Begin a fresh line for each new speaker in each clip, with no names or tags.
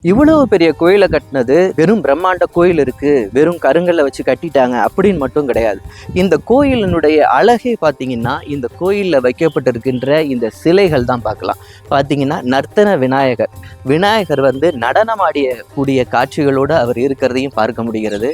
இவ்வளவு பெரிய கோயிலை கட்டினது வெறும் பிரம்மாண்ட கோயில் இருக்கு, வெறும் கருங்கல்ல வச்சு கட்டிட்டாங்க அப்படின்னு மட்டும் கிடையாது. இந்த கோயிலினுடைய அழகே பார்த்தீங்கன்னா இந்த கோயிலில் வைக்கப்பட்டிருக்கின்ற இந்த சிலைகள் தான் பார்க்கலாம். பார்த்தீங்கன்னா நர்த்தன விநாயகர், விநாயகர் வந்து நடனமாடிய கூடிய காட்சிகளோடு அவர் இருக்கிறதையும் பார்க்க முடிகிறது.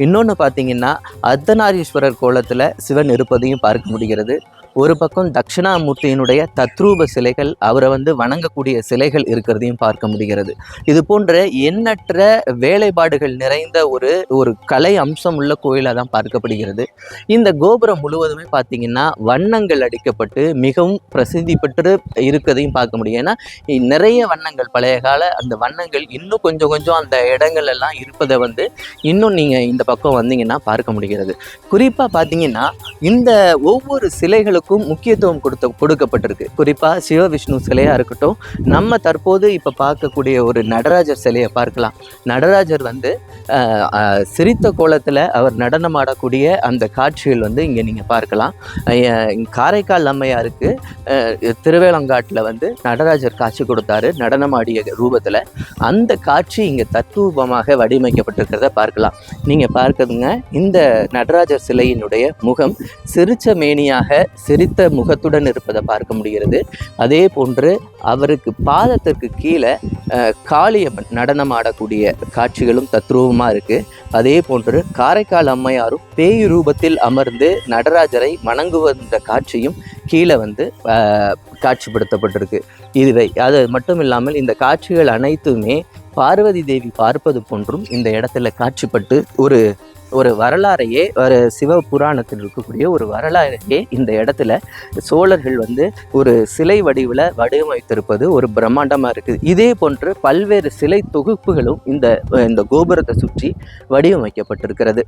இன்னொன்று பார்த்தீங்கன்னா அர்த்தநாரீஸ்வரர் கோலத்தில் சிவன் இருப்பதையும் பார்க்க முடிகிறது. ஒரு பக்கம் தட்சிணாமூர்த்தியினுடைய தத்ரூப சிலைகள், அவரை வந்து வணங்கக்கூடிய சிலைகள் இருக்கிறதையும் பார்க்க முடிகிறது. இது போன்ற எண்ணற்ற வேலைப்பாடுகள் நிறைந்த ஒரு கலை அம்சம் உள்ள கோயிலாக தான் பார்க்கப்படுகிறது. இந்த கோபுரம் முழுவதுமே பார்த்தீங்கன்னா வண்ணங்கள் அடிக்கப்பட்டு மிகவும் பிரசித்தி பெற்று இருக்கிறதையும் பார்க்க முடியும். ஏன்னா நிறைய வண்ணங்கள், பழைய கால அந்த வண்ணங்கள் இன்னும் கொஞ்சம் கொஞ்சம் அந்த இடங்கள் எல்லாம் இருப்பதை வந்து இன்னும் நீங்கள் இந்த பக்கம் வந்தீங்கன்னா பார்க்க முடிகிறது. குறிப்பாக பார்த்தீங்கன்னா இந்த ஒவ்வொரு சிலைகளுக்கும் முக்கியத்துவம் கொடுக்கப்பட்டிருக்கு. குறிப்பாக சிவவிஷ்ணு சிலையாக இருக்கட்டும், நம்ம தற்போது இப்போ பார்க்கக்கூடிய ஒரு நடராஜர் சிலையை பார்க்கலாம். நடராஜர் வந்து சிரித்த கோலத்தில் அவர் நடனமாடக்கூடிய அந்த காட்சிகள் வந்து இங்கே நீங்கள் பார்க்கலாம். காரைக்கால் அம்மையாருக்கு திருவேலங்காட்டில் வந்து நடராஜர் காட்சி கொடுத்தாரு நடனமாடிய ரூபத்தில். அந்த காட்சி இங்கே தத்ரூபமாக வடிவமைக்கப்பட்டிருக்கிறத பார்க்கலாம். நீங்கள் பார்க்குதுங்க, இந்த நடராஜர் சிலையினுடைய முகம் சிரிச்ச மேனியாக சிரித்த முகத்துடன் இருப்பதை பார்க்க முடிகிறது. அதே போன்று அவருக்கு பாதத்திற்கு கீழே காளியம்மன் நடனமாடக்கூடிய காட்சிகளும் தத்ரூபமாக இருக்குது. அதே போன்று காரைக்கால் அம்மையாரும் பேய் ரூபத்தில் அமர்ந்து நடராஜரை வணங்குவந்த காட்சியும் கீழே வந்து காட்சிப்படுத்தப்பட்டிருக்கு. இதுவை அது மட்டும் இல்லாமல் இந்த காட்சிகள் அனைத்துமே பார்வதி தேவி பார்ப்பது போன்றும் இந்த இடத்துல காட்சிப்பட்டு ஒரு வரலாறையே, ஒரு சிவ புராணத்தில் இருக்கக்கூடிய ஒரு வரலாறையே இந்த இடத்துல சோழர்கள் வந்து ஒரு சிலை வடிவில் வடிவமைத்திருப்பது ஒரு பிரம்மாண்டமாக இருக்குது. இதே போன்று பல்வேறு சிலை தொகுப்புகளும் இந்த கோபுரத்தை சுற்றி வடிவமைக்கப்பட்டிருக்கிறது.